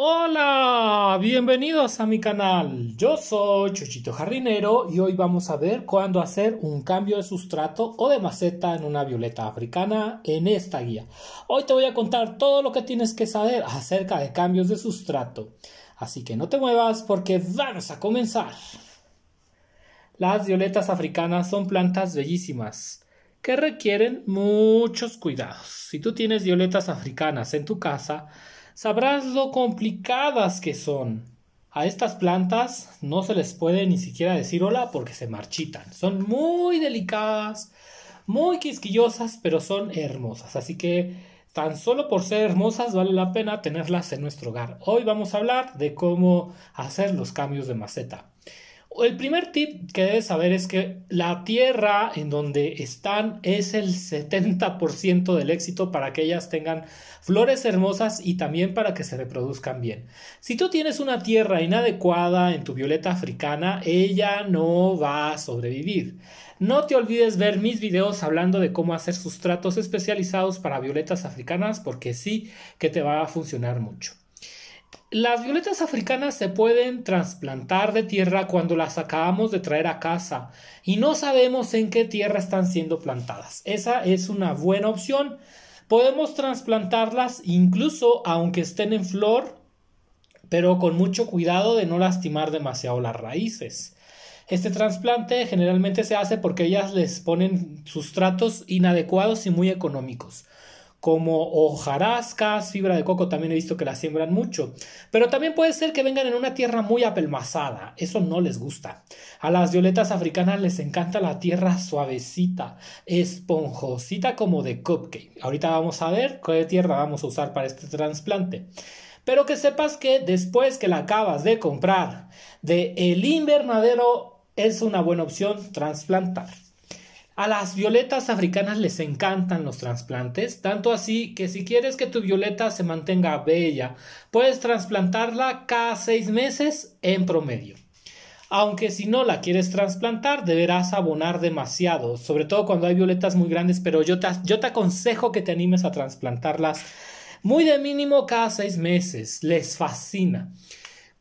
Hola, bienvenidos a mi canal. Yo soy Chuchito Jardinero y hoy vamos a ver cuándo hacer un cambio de sustrato o de maceta en una violeta africana en esta guía. Hoy te voy a contar todo lo que tienes que saber acerca de cambios de sustrato. Así que no te muevas porque vamos a comenzar. Las violetas africanas son plantas bellísimas que requieren muchos cuidados. Si tú tienes violetas africanas en tu casa, sabrás lo complicadas que son. A estas plantas no se les puede ni siquiera decir hola porque se marchitan. Son muy delicadas, muy quisquillosas, pero son hermosas. Así que tan solo por ser hermosas vale la pena tenerlas en nuestro hogar. Hoy vamos a hablar de cómo hacer los cambios de maceta. El primer tip que debes saber es que la tierra en donde están es el 70% del éxito para que ellas tengan flores hermosas y también para que se reproduzcan bien. Si tú tienes una tierra inadecuada en tu violeta africana, ella no va a sobrevivir. No te olvides ver mis videos hablando de cómo hacer sustratos especializados para violetas africanas porque sí que te va a funcionar mucho. Las violetas africanas se pueden trasplantar de tierra cuando las acabamos de traer a casa y no sabemos en qué tierra están siendo plantadas. Esa es una buena opción. Podemos trasplantarlas incluso aunque estén en flor, pero con mucho cuidado de no lastimar demasiado las raíces. Este trasplante generalmente se hace porque ellas les ponen sustratos inadecuados y muy económicos, como hojarascas, fibra de coco, también he visto que la siembran mucho. Pero también puede ser que vengan en una tierra muy apelmazada, eso no les gusta. A las violetas africanas les encanta la tierra suavecita, esponjosita como de cupcake. Ahorita vamos a ver qué tierra vamos a usar para este trasplante. Pero que sepas que después que la acabas de comprar del invernadero es una buena opción trasplantar. A las violetas africanas les encantan los trasplantes, tanto así que si quieres que tu violeta se mantenga bella, puedes trasplantarla cada 6 meses en promedio. Aunque si no la quieres trasplantar, deberás abonar demasiado, sobre todo cuando hay violetas muy grandes, pero yo te aconsejo que te animes a trasplantarlas muy de mínimo cada 6 meses, les fascina.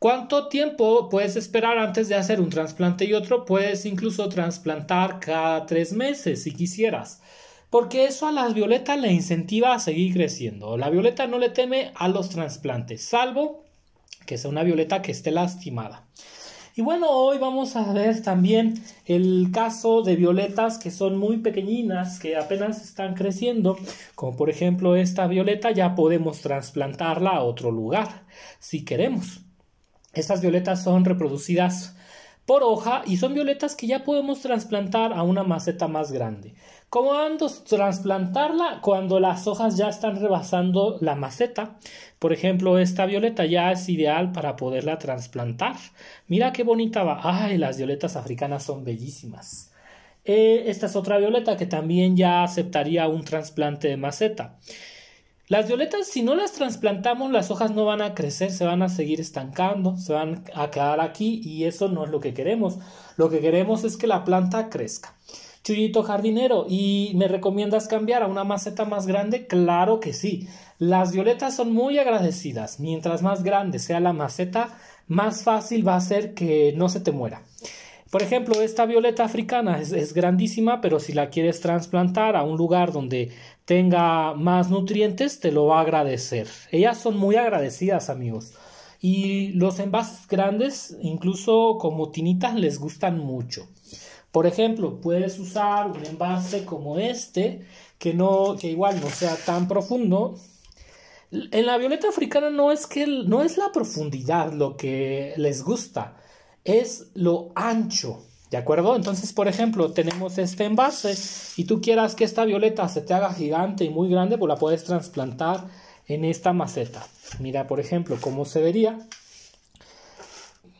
¿Cuánto tiempo puedes esperar antes de hacer un trasplante y otro? Puedes incluso trasplantar cada 3 meses si quisieras, porque eso a la violeta le incentiva a seguir creciendo. La violeta no le teme a los trasplantes, salvo que sea una violeta que esté lastimada. Y bueno, hoy vamos a ver también el caso de violetas que son muy pequeñinas, que apenas están creciendo, como por ejemplo esta violeta ya podemos trasplantarla a otro lugar si queremos. Estas violetas son reproducidas por hoja y son violetas que ya podemos trasplantar a una maceta más grande. ¿Cómo ando trasplantarla? Cuando las hojas ya están rebasando la maceta. Por ejemplo, esta violeta ya es ideal para poderla trasplantar. Mira qué bonita va. ¡Ay! Las violetas africanas son bellísimas. Esta es otra violeta que también ya aceptaría un trasplante de maceta. Las violetas, si no las trasplantamos, las hojas no van a crecer, se van a seguir estancando, se van a quedar aquí y eso no es lo que queremos. Lo que queremos es que la planta crezca. Chuyito Jardinero, ¿y me recomiendas cambiar a una maceta más grande? Claro que sí. Las violetas son muy agradecidas. Mientras más grande sea la maceta, más fácil va a ser que no se te muera. Por ejemplo, esta violeta africana es grandísima, pero si la quieres trasplantar a un lugar donde tenga más nutrientes, te lo va a agradecer. Ellas son muy agradecidas, amigos. Y los envases grandes, incluso como tinitas, les gustan mucho. Por ejemplo, puedes usar un envase como este, que igual no sea tan profundo. En la violeta africana no es la profundidad lo que les gusta, es lo ancho, ¿de acuerdo? Entonces, por ejemplo, tenemos este envase y tú quieras que esta violeta se te haga gigante y muy grande, pues la puedes trasplantar en esta maceta. Mira, por ejemplo, cómo se vería.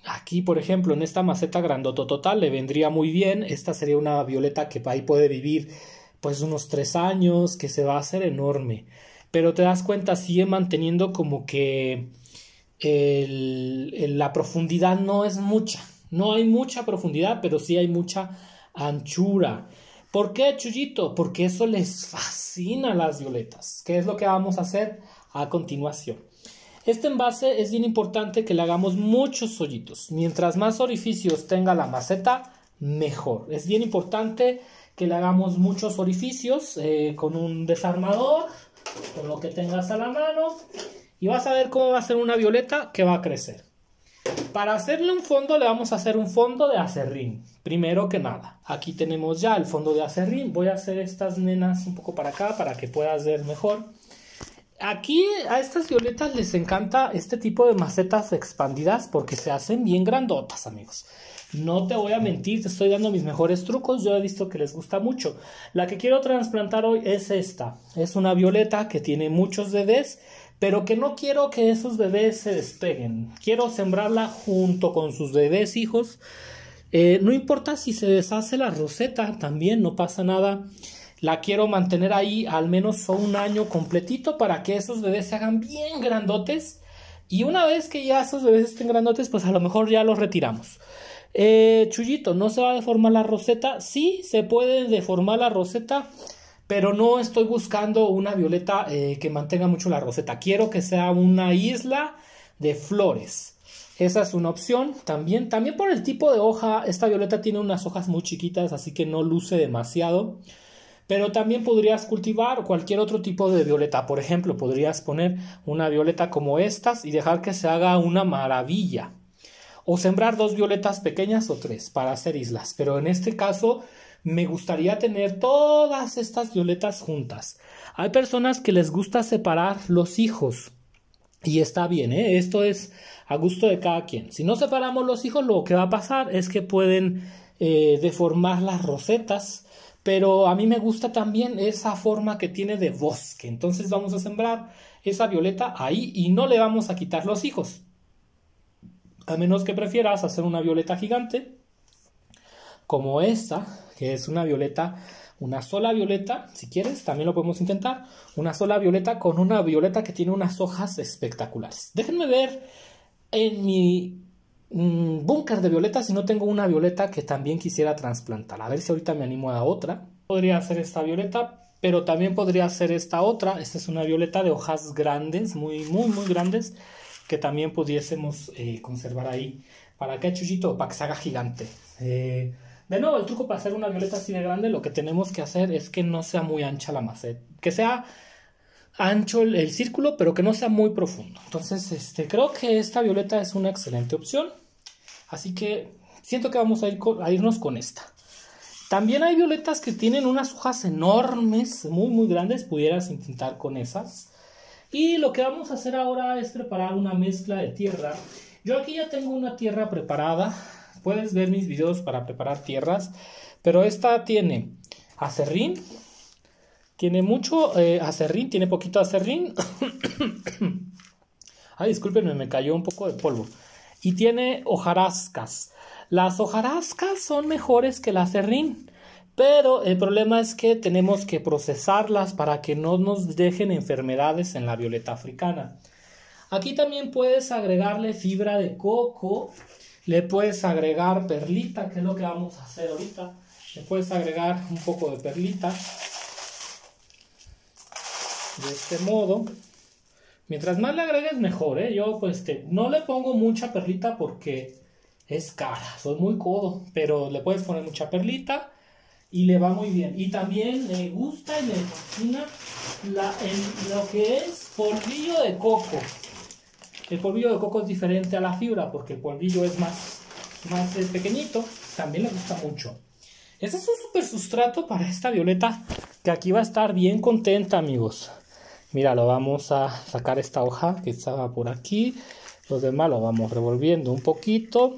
Aquí, por ejemplo, en esta maceta grandototota le vendría muy bien. Esta sería una violeta que ahí puede vivir pues unos 3 años, que se va a hacer enorme. Pero te das cuenta, sigue manteniendo como que la profundidad no es mucha. No hay mucha profundidad, pero sí hay mucha anchura. ¿Por qué, Chuyito? Porque eso les fascina a las violetas. ¿Qué es lo que vamos a hacer a continuación? Este envase es bien importante que le hagamos muchos hoyitos. Mientras más orificios tenga la maceta, mejor. Es bien importante que le hagamos muchos orificios con un desarmador, con lo que tengas a la mano. Y vas a ver cómo va a ser una violeta que va a crecer. Para hacerle un fondo le vamos a hacer un fondo de aserrín. Primero que nada, aquí tenemos ya el fondo de aserrín. Voy a hacer estas nenas un poco para acá para que puedas ver mejor. Aquí a estas violetas les encanta este tipo de macetas expandidas porque se hacen bien grandotas, amigos. No te voy a mentir, te estoy dando mis mejores trucos. Yo he visto que les gusta mucho. La que quiero trasplantar hoy es esta. Es una violeta que tiene muchos bebés, pero que no quiero que esos bebés se despeguen. Quiero sembrarla junto con sus bebés hijos. No importa si se deshace la roseta, también no pasa nada. La quiero mantener ahí al menos un año completito para que esos bebés se hagan bien grandotes. Y una vez que ya esos bebés estén grandotes, pues a lo mejor ya los retiramos. Chuyito, ¿no se va a deformar la roseta? Sí, se puede deformar la roseta, pero no estoy buscando una violeta que mantenga mucho la roseta. Quiero que sea una isla de flores. Esa es una opción. También por el tipo de hoja, esta violeta tiene unas hojas muy chiquitas, así que no luce demasiado. Pero también podrías cultivar cualquier otro tipo de violeta. Por ejemplo, podrías poner una violeta como estas y dejar que se haga una maravilla. O sembrar 2 violetas pequeñas o 3 para hacer islas. Pero en este caso me gustaría tener todas estas violetas juntas. Hay personas que les gusta separar los hijos. Y está bien, esto es a gusto de cada quien. Si no separamos los hijos, lo que va a pasar es que pueden deformar las rosetas. Pero a mí me gusta también esa forma que tiene de bosque. Entonces vamos a sembrar esa violeta ahí y no le vamos a quitar los hijos. A menos que prefieras hacer una violeta gigante, como esta, que es una violeta, una sola violeta. Si quieres, también lo podemos intentar. Una sola violeta con una violeta que tiene unas hojas espectaculares. Déjenme ver en mi búnker de violetas si no tengo una violeta que también quisiera trasplantar. A ver si ahorita me animo a otra. Podría hacer esta violeta, pero también podría hacer esta otra. Esta es una violeta de hojas grandes, muy grandes, que también pudiésemos conservar ahí. ¿Para qué, Chuyito? Para que se haga gigante. De nuevo, el truco para hacer una violeta así de grande, lo que tenemos que hacer es que no sea muy ancha la maceta. Que sea ancho el círculo, pero que no sea muy profundo. Entonces, creo que esta violeta es una excelente opción. Así que siento que vamos a irnos con esta. También hay violetas que tienen unas hojas enormes, muy grandes. Pudieras intentar con esas. Y lo que vamos a hacer ahora es preparar una mezcla de tierra. Yo aquí ya tengo una tierra preparada. Puedes ver mis videos para preparar tierras. Pero esta tiene aserrín. Tiene mucho aserrín, tiene poquito aserrín. Ay, discúlpenme, me cayó un poco de polvo. Y tiene hojarascas. Las hojarascas son mejores que el aserrín, pero el problema es que tenemos que procesarlas para que no nos dejen enfermedades en la violeta africana. Aquí también puedes agregarle fibra de coco, le puedes agregar perlita, que es lo que vamos a hacer ahorita. Le puedes agregar un poco de perlita. De este modo, mientras más le agregues mejor, yo pues no le pongo mucha perlita porque es cara, soy muy codo, pero le puedes poner mucha perlita y le va muy bien. Y también me gusta y me fascina lo que es polvillo de coco. El polvillo de coco es diferente a la fibra porque el polvillo es más pequeñito, también le gusta mucho. Este es un super sustrato para esta violeta que aquí va a estar bien contenta, amigos. Mira, lo vamos a sacar esta hoja que estaba por aquí. Los demás lo vamos revolviendo un poquito.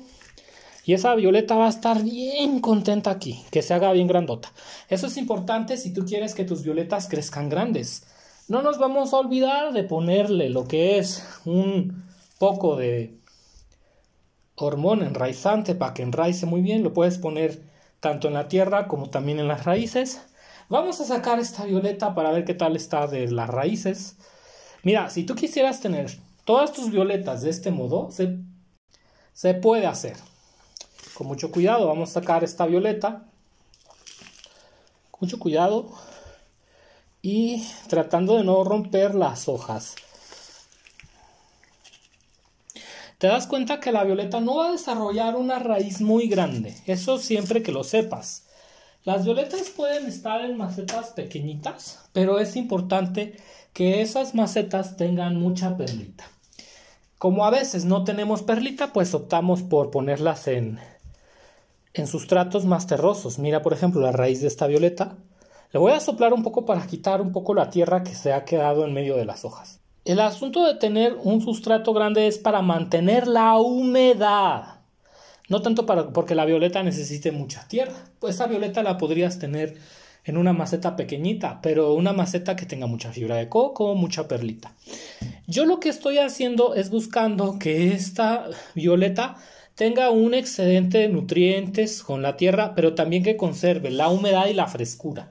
Y esa violeta va a estar bien contenta aquí, que se haga bien grandota. Eso es importante si tú quieres que tus violetas crezcan grandes. No nos vamos a olvidar de ponerle lo que es un poco de hormona enraizante para que enraice muy bien. Lo puedes poner tanto en la tierra como también en las raíces. Vamos a sacar esta violeta para ver qué tal está de las raíces. Mira, si tú quisieras tener todas tus violetas de este modo, se puede hacer. Con mucho cuidado vamos a sacar esta violeta. Con mucho cuidado. Y tratando de no romper las hojas. te das cuenta que la violeta no va a desarrollar una raíz muy grande. Eso siempre que lo sepas. Las violetas pueden estar en macetas pequeñitas, pero es importante que esas macetas tengan mucha perlita. Como a veces no tenemos perlita, pues optamos por ponerlas en sustratos más terrosos. Mira, por ejemplo, la raíz de esta violeta. Le voy a soplar un poco para quitar un poco la tierra que se ha quedado en medio de las hojas. El asunto de tener un sustrato grande es para mantener la humedad. No tanto porque la violeta necesite mucha tierra. Pues esa violeta la podrías tener en una maceta pequeñita, pero una maceta que tenga mucha fibra de coco, mucha perlita. Yo lo que estoy haciendo es buscando que esta violeta tenga un excedente de nutrientes con la tierra, pero también que conserve la humedad y la frescura.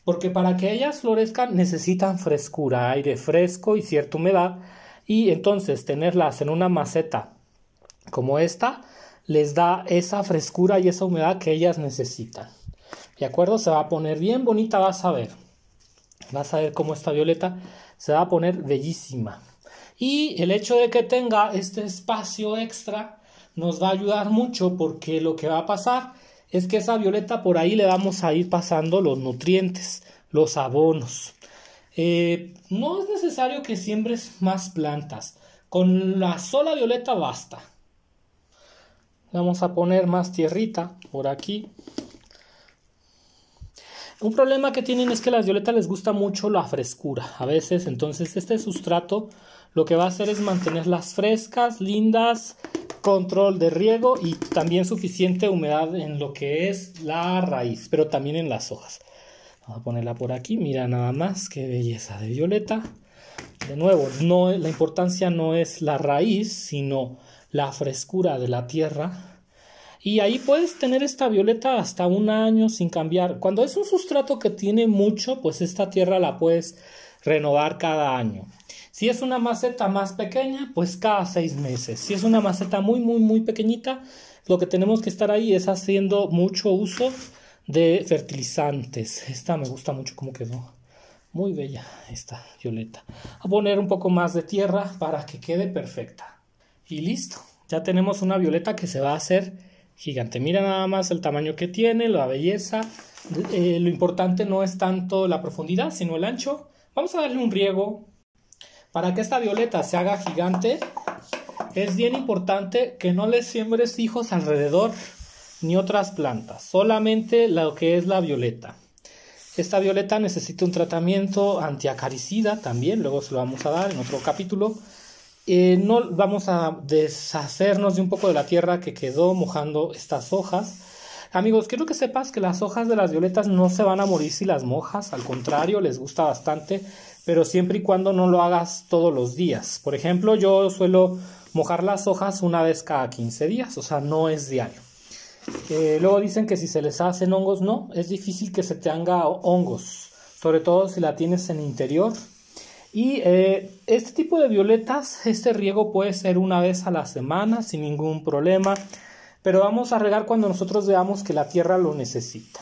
Porque para que ellas florezcan necesitan frescura, aire fresco y cierta humedad. Y entonces tenerlas en una maceta como esta les da esa frescura y esa humedad que ellas necesitan. ¿De acuerdo? Se va a poner bien bonita, vas a ver. Vas a ver cómo esta violeta se va a poner bellísima. Y el hecho de que tenga este espacio extra nos va a ayudar mucho, porque lo que va a pasar es que esa violeta por ahí le vamos a ir pasando los nutrientes, los abonos. No es necesario que siembres más plantas. Con la sola violeta basta. Vamos a poner más tierrita por aquí. Un problema que tienen es que a las violetas les gusta mucho la frescura. A veces, entonces, este sustrato lo que va a hacer es mantenerlas frescas, lindas, control de riego y también suficiente humedad en lo que es la raíz, pero también en las hojas. Vamos a ponerla por aquí. Mira nada más qué belleza de violeta. De nuevo, la importancia no es la raíz, sino la frescura de la tierra. Y ahí puedes tener esta violeta hasta un año sin cambiar. Cuando es un sustrato que tiene mucho, pues esta tierra la puedes renovar cada año. Si es una maceta más pequeña, pues cada 6 meses. Si es una maceta muy pequeñita, lo que tenemos que estar ahí es haciendo mucho uso de fertilizantes. Esta me gusta mucho cómo quedó. Muy bella esta violeta. A poner un poco más de tierra para que quede perfecta. Y listo. Ya tenemos una violeta que se va a hacer gigante. Mira nada más el tamaño que tiene, la belleza. Lo importante no es tanto la profundidad, sino el ancho. Vamos a darle un riego. Para que esta violeta se haga gigante, es bien importante que no le siembres hijos alrededor ni otras plantas, solamente lo que es la violeta. Esta violeta necesita un tratamiento antiacaricida también, luego se lo vamos a dar en otro capítulo. No vamos a deshacernos de un poco de la tierra que quedó mojando estas hojas. Amigos, quiero que sepas que las hojas de las violetas no se van a morir si las mojas, al contrario, les gusta bastante, pero siempre y cuando no lo hagas todos los días. Por ejemplo, yo suelo mojar las hojas una vez cada 15 días, o sea, no es diario. Luego dicen que si se les hacen hongos, no, es difícil que se te haga hongos, sobre todo si la tienes en interior. Y este tipo de violetas, este riego puede ser una vez a la semana sin ningún problema, pero vamos a regar cuando nosotros veamos que la tierra lo necesita.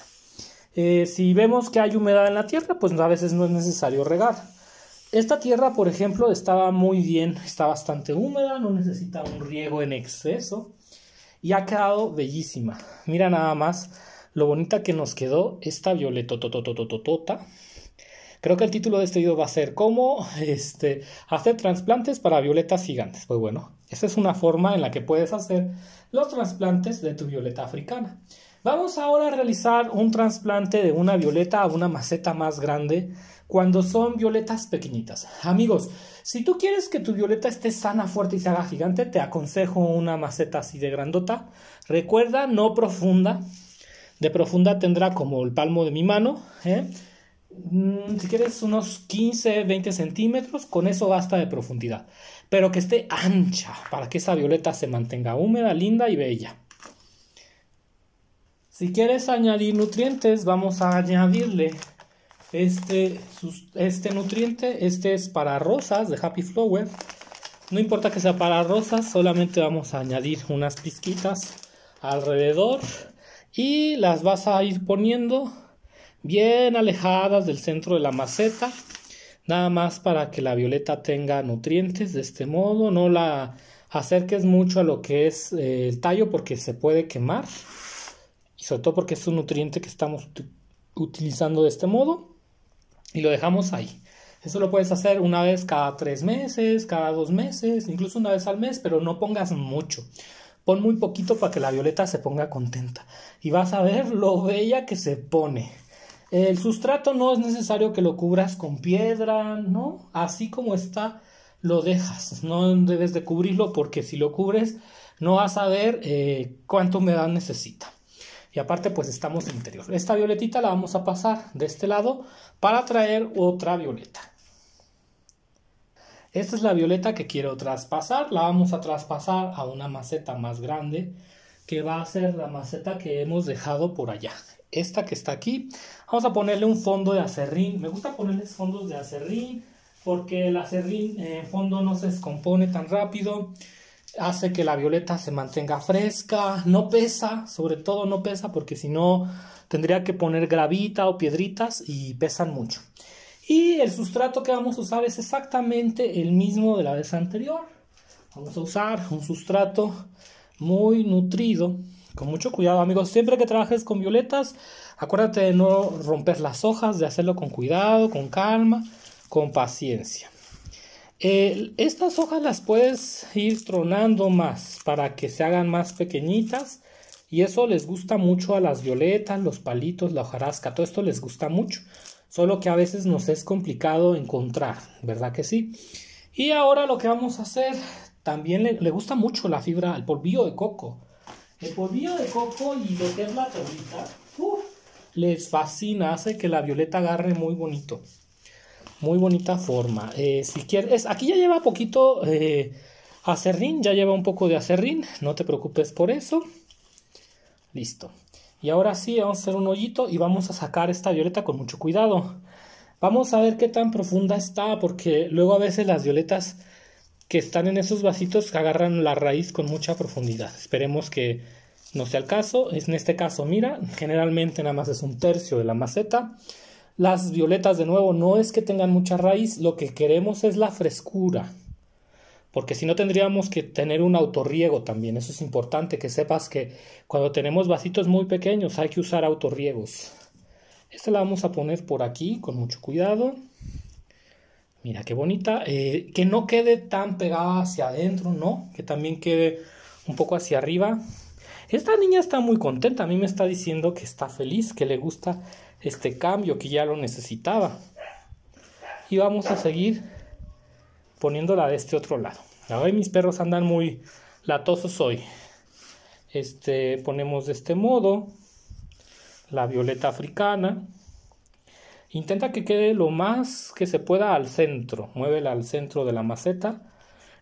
Si vemos que hay humedad en la tierra, pues a veces no es necesario regar. Esta tierra, por ejemplo, estaba muy bien, está bastante húmeda, no necesita un riego en exceso y ha quedado bellísima. Mira nada más lo bonita que nos quedó esta violeta tototototota. Creo que el título de este video va a ser cómo hacer trasplantes para violetas gigantes. Pues bueno, esa es una forma en la que puedes hacer los trasplantes de tu violeta africana. Vamos ahora a realizar un trasplante de una violeta a una maceta más grande cuando son violetas pequeñitas. Amigos, si tú quieres que tu violeta esté sana, fuerte y se haga gigante, te aconsejo una maceta así de grandota. Recuerda, no profunda. De profunda tendrá como el palmo de mi mano, Si quieres unos 15, 20 centímetros, con eso basta de profundidad. Pero que esté ancha para que esa violeta se mantenga húmeda, linda y bella. Si quieres añadir nutrientes, vamos a añadirle este nutriente. Este es para rosas de Happy Flower. No importa que sea para rosas, solamente vamos a añadir unas pizquitas alrededor y las vas a ir poniendo bien alejadas del centro de la maceta, nada más para que la violeta tenga nutrientes de este modo, no la acerques mucho a lo que es el tallo porque se puede quemar. Y sobre todo porque es un nutriente que estamos utilizando de este modo. Y lo dejamos ahí. Eso lo puedes hacer una vez cada 3 meses, cada 2 meses, incluso una vez al mes, pero no pongas mucho. Pon muy poquito para que la violeta se ponga contenta. Y vas a ver lo bella que se pone. El sustrato no es necesario que lo cubras con piedra, ¿no? Así como está, lo dejas. No debes de cubrirlo porque si lo cubres no vas a ver cuánta humedad necesita. Y aparte pues estamos en interior. Esta violetita la vamos a pasar de este lado para traer otra violeta. Esta es la violeta que quiero traspasar. La vamos a traspasar a una maceta más grande, que va a ser la maceta que hemos dejado por allá. Esta que está aquí, vamos a ponerle un fondo de acerrín. Me gusta ponerles fondos de acerrín porque el acerrín en fondo no se descompone tan rápido. Hace que la violeta se mantenga fresca, no pesa, sobre todo no pesa porque si no tendría que poner gravita o piedritas y pesan mucho. Y el sustrato que vamos a usar es exactamente el mismo de la vez anterior. Vamos a usar un sustrato muy nutrido, con mucho cuidado, amigos. Siempre que trabajes con violetas, acuérdate de no romper las hojas, de hacerlo con cuidado, con calma, con paciencia. Estas hojas las puedes ir tronando más para que se hagan más pequeñitas y eso les gusta mucho a las violetas, los palitos, la hojarasca, todo esto les gusta mucho, solo que a veces nos es complicado encontrar, ¿verdad que sí? Y ahora lo que vamos a hacer, también le gusta mucho la fibra, el polvillo de coco. El polvillo de coco y lo que es la tablita, les fascina, hace que la violeta agarre muy bonito. Muy bonita forma. Si quieres, aquí ya lleva poquito acerrín, ya lleva un poco de acerrín, no te preocupes por eso. Listo. Y ahora sí, vamos a hacer un hoyito y vamos a sacar esta violeta con mucho cuidado. Vamos a ver qué tan profunda está, porque luego a veces las violetas que están en esos vasitos agarran la raíz con mucha profundidad. Esperemos que no sea el caso. En este caso, mira, generalmente nada más es 1/3 de la maceta. Las violetas, de nuevo, no es que tengan mucha raíz, lo que queremos es la frescura, porque si no tendríamos que tener un autorriego también. Eso es importante, que sepas que cuando tenemos vasitos muy pequeños hay que usar autorriegos. Esta la vamos a poner por aquí con mucho cuidado. Mira qué bonita, que no quede tan pegada hacia adentro, ¿no? Que también quede un poco hacia arriba. Esta niña está muy contenta, a mí me está diciendo que está feliz, que le gusta este cambio, que ya lo necesitaba. Y vamos a seguir poniéndola de este otro lado. Ahora mis perros andan muy latosos hoy. Ponemos de este modo la violeta africana. Intenta que quede lo más que se pueda al centro. Muévela al centro de la maceta.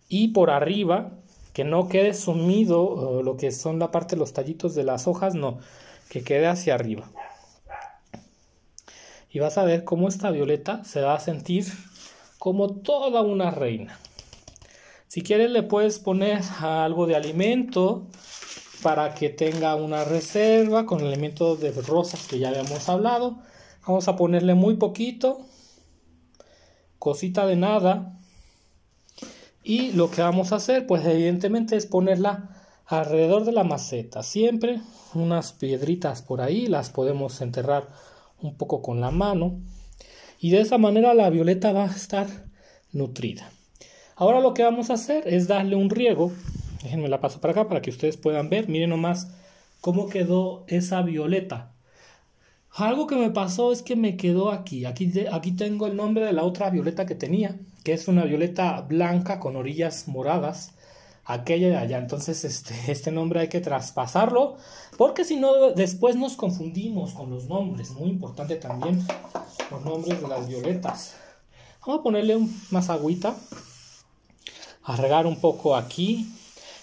Y por arriba, que no quede sumido lo que son la parte de los tallitos de las hojas, no, que quede hacia arriba. Y vas a ver cómo esta violeta se va a sentir como toda una reina. Si quieres le puedes poner algo de alimento para que tenga una reserva con elementos de rosas que ya habíamos hablado. Vamos a ponerle muy poquito, cosita de nada. Y lo que vamos a hacer, pues evidentemente es ponerla alrededor de la maceta. Siempre unas piedritas por ahí, las podemos enterrar un poco con la mano. Y de esa manera la violeta va a estar nutrida. Ahora lo que vamos a hacer es darle un riego. Déjenme la paso para acá para que ustedes puedan ver. Miren nomás cómo quedó esa violeta. Algo que me pasó es que me quedó aquí. Aquí tengo el nombre de la otra violeta que tenía, que es una violeta blanca con orillas moradas. Aquella de allá. Entonces este nombre hay que traspasarlo, porque si no después nos confundimos con los nombres. Muy importante también los nombres de las violetas. Vamos a ponerle más agüita, a regar un poco aquí.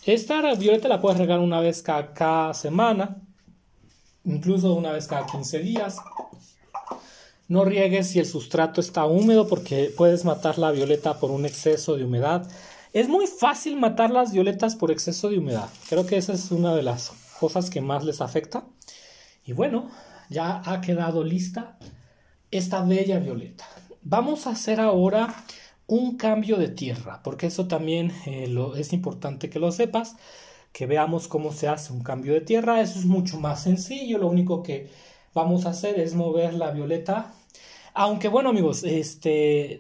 Esta violeta la puedes regar una vez cada semana, incluso una vez cada 15 días. No riegues si el sustrato está húmedo, porque puedes matar la violeta por un exceso de humedad. Es muy fácil matar las violetas por exceso de humedad. Creo que esa es una de las cosas que más les afecta. Y bueno, ya ha quedado lista esta bella violeta. Vamos a hacer ahora un cambio de tierra, porque eso también es importante que lo sepas, que veamos cómo se hace un cambio de tierra. Eso es mucho más sencillo, lo único que vamos a hacer es mover la violeta. Aunque bueno amigos,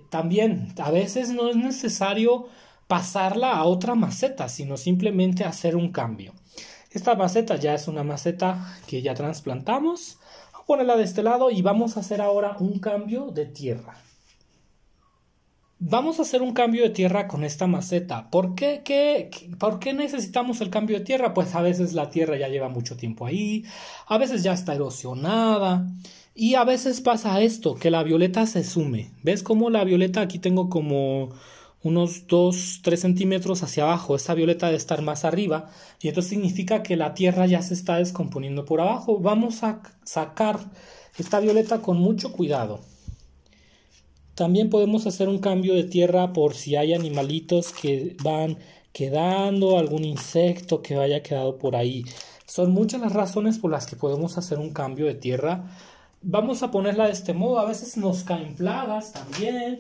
también a veces no es necesario pasarla a otra maceta, sino simplemente hacer un cambio. Esta maceta ya es una maceta que ya trasplantamos. Vamos a ponerla de este lado y vamos a hacer ahora un cambio de tierra. Vamos a hacer un cambio de tierra con esta maceta. ¿Por qué? ¿Por qué necesitamos el cambio de tierra? Pues a veces la tierra ya lleva mucho tiempo ahí, a veces ya está erosionada y a veces pasa esto, que la violeta se sume. ¿Ves cómo la violeta aquí tengo como unos 2-3 centímetros hacia abajo? Esta violeta debe estar más arriba y esto significa que la tierra ya se está descomponiendo por abajo. Vamos a sacar esta violeta con mucho cuidado. También podemos hacer un cambio de tierra por si hay animalitos que van quedando, algún insecto que haya quedado por ahí. Son muchas las razones por las que podemos hacer un cambio de tierra. Vamos a ponerla de este modo. A veces nos caen plagas también.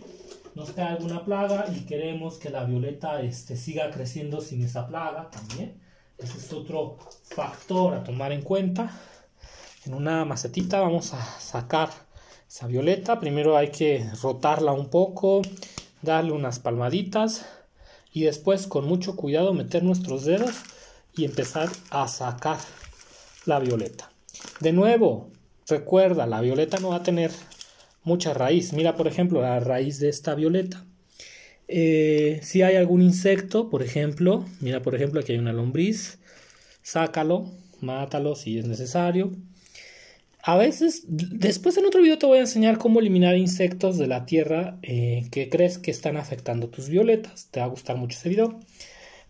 Nos cae alguna plaga y queremos que la violeta siga creciendo sin esa plaga también. Ese es otro factor a tomar en cuenta. En una macetita vamos a sacar esa violeta. Primero hay que rotarla un poco, darle unas palmaditas y después con mucho cuidado meter nuestros dedos y empezar a sacar la violeta. De nuevo, recuerda, la violeta no va a tener mucha raíz. Mira por ejemplo la raíz de esta violeta. Si hay algún insecto, por ejemplo, mira por ejemplo aquí hay una lombriz, sácalo, mátalo si es necesario. A veces, después en otro video te voy a enseñar cómo eliminar insectos de la tierra que crees que están afectando tus violetas. Te va a gustar mucho ese video.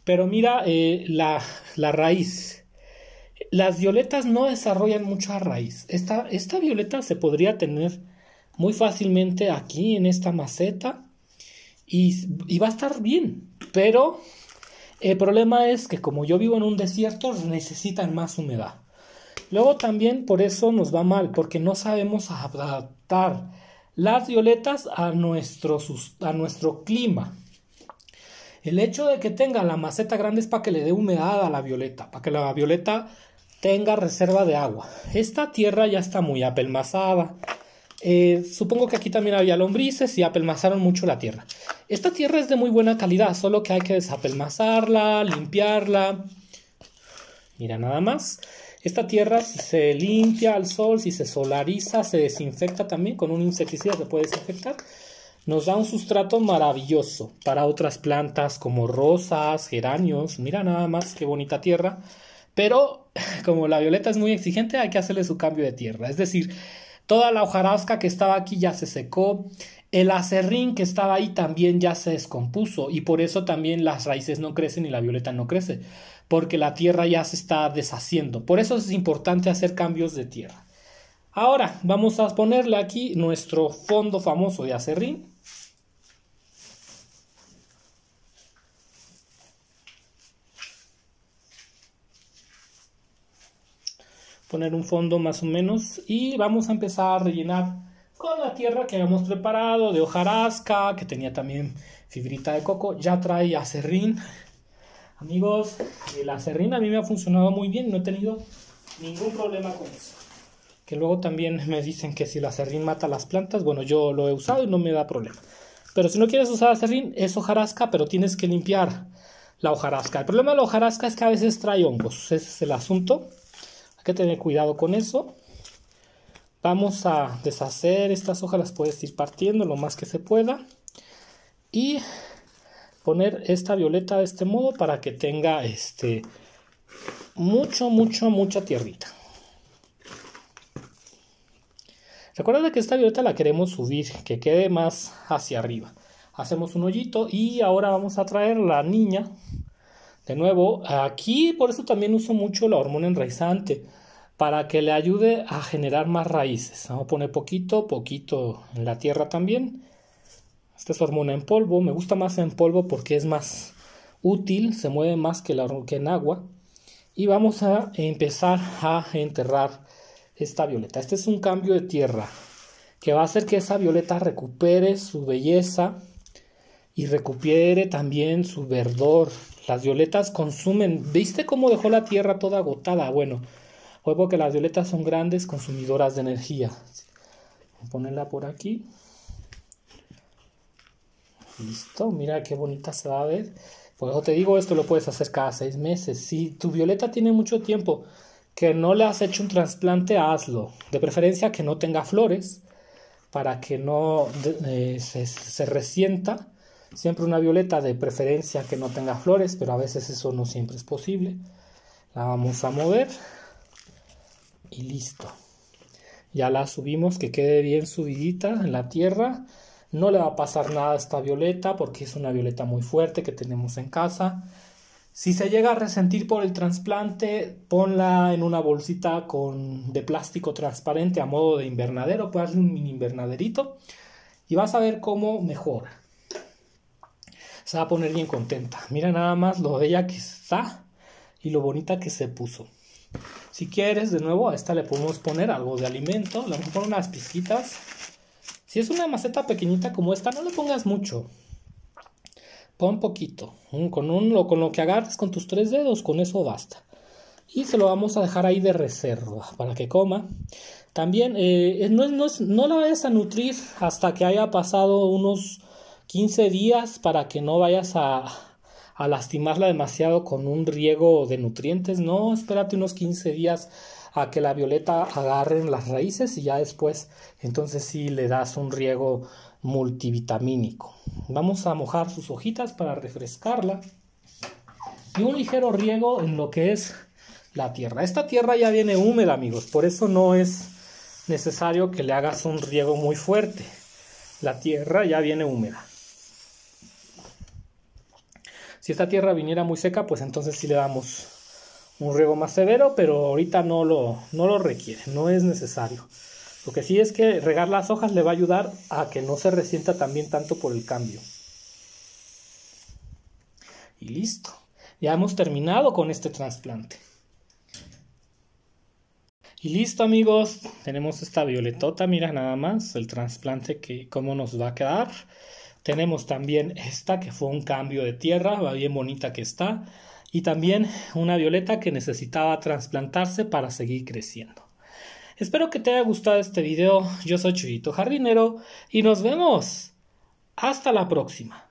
Pero mira la raíz. Las violetas no desarrollan mucha raíz. Esta violeta se podría tener muy fácilmente aquí en esta maceta y va a estar bien. Pero el problema es que como yo vivo en un desierto, necesitan más humedad. Luego también por eso nos va mal, porque no sabemos adaptar las violetas a nuestro clima. El hecho de que tenga la maceta grande es para que le dé humedad a la violeta, para que la violeta tenga reserva de agua. Esta tierra ya está muy apelmazada. Supongo que aquí también había lombrices y apelmazaron mucho la tierra. Esta tierra es de muy buena calidad, solo que hay que desapelmazarla, limpiarla. Mira nada más. Esta tierra, si se limpia al sol, si se solariza, se desinfecta también con un insecticida que puede desinfectar, nos da un sustrato maravilloso para otras plantas como rosas, geranios. Mira nada más qué bonita tierra. Pero como la violeta es muy exigente, hay que hacerle su cambio de tierra. Es decir, toda la hojarasca que estaba aquí ya se secó. El acerrín que estaba ahí también ya se descompuso y por eso también las raíces no crecen y la violeta no crece, porque la tierra ya se está deshaciendo. Por eso es importante hacer cambios de tierra. Ahora vamos a ponerle aquí nuestro fondo famoso de acerrín. Poner un fondo más o menos y vamos a empezar a rellenar con la tierra que habíamos preparado de hojarasca, que tenía también fibrita de coco. Ya trae acerrín. Amigos, el acerrín a mí me ha funcionado muy bien, no he tenido ningún problema con eso. Que luego también me dicen que si el acerrín mata las plantas, bueno, yo lo he usado y no me da problema. Pero si no quieres usar acerrín, es hojarasca, pero tienes que limpiar la hojarasca. El problema de la hojarasca es que a veces trae hongos, ese es el asunto. Hay que tener cuidado con eso. Vamos a deshacer estas hojas, las puedes ir partiendo lo más que se pueda. Y poner esta violeta de este modo para que tenga mucha tierrita. Recuerda que esta violeta la queremos subir, que quede más hacia arriba. Hacemos un hoyito y ahora vamos a traer la niña. De nuevo, aquí por eso también uso mucho la hormona enraizante, para que le ayude a generar más raíces. Vamos a poner poquito en la tierra también. Esta es hormona en polvo. Me gusta más en polvo porque es más útil, se mueve más que en agua. Y vamos a empezar a enterrar esta violeta. Este es un cambio de tierra que va a hacer que esa violeta recupere su belleza y recupere también su verdor. Las violetas consumen. ¿Viste cómo dejó la tierra toda agotada? Bueno, fue porque las violetas son grandes consumidoras de energía. Voy a ponerla por aquí. Listo, mira qué bonita se va a ver. Por eso te digo, esto lo puedes hacer cada 6 meses. Si tu violeta tiene mucho tiempo que no le has hecho un trasplante, hazlo. De preferencia que no tenga flores, para que no se resienta. Siempre una violeta de preferencia que no tenga flores, pero a veces eso no siempre es posible. La vamos a mover y listo. Ya la subimos, que quede bien subidita en la tierra. No le va a pasar nada a esta violeta porque es una violeta muy fuerte que tenemos en casa. Si se llega a resentir por el trasplante, ponla en una bolsita de plástico transparente a modo de invernadero. Puedes hacer un mini invernaderito y vas a ver cómo mejora. Se va a poner bien contenta. Mira nada más lo bella que está y lo bonita que se puso. Si quieres, de nuevo, a esta le podemos poner algo de alimento. Le vamos a poner unas pizquitas. Si es una maceta pequeñita como esta, no le pongas mucho. Pon poquito. Con lo que agarres con tus 3 dedos, con eso basta. Y se lo vamos a dejar ahí de reserva para que coma. También no la vayas a nutrir hasta que haya pasado unos 15 días para que no vayas a lastimarla demasiado con un riego de nutrientes. No, espérate unos 15 días a que la violeta agarre en las raíces y ya después entonces sí le das un riego multivitamínico. Vamos a mojar sus hojitas para refrescarla y un ligero riego en lo que es la tierra. Esta tierra ya viene húmeda, amigos, por eso no es necesario que le hagas un riego muy fuerte. La tierra ya viene húmeda. Si esta tierra viniera muy seca, pues entonces sí le damos un riego más severo, pero ahorita no lo requiere, no es necesario. Lo que sí es que regar las hojas le va a ayudar a que no se resienta también tanto por el cambio. Y listo. Ya hemos terminado con este trasplante. Y listo, amigos. Tenemos esta violetota, mira nada más el trasplante que cómo nos va a quedar. Tenemos también esta que fue un cambio de tierra, va bien bonita que está. Y también una violeta que necesitaba trasplantarse para seguir creciendo. Espero que te haya gustado este video. Yo soy Chuyito Jardinero y nos vemos. Hasta la próxima.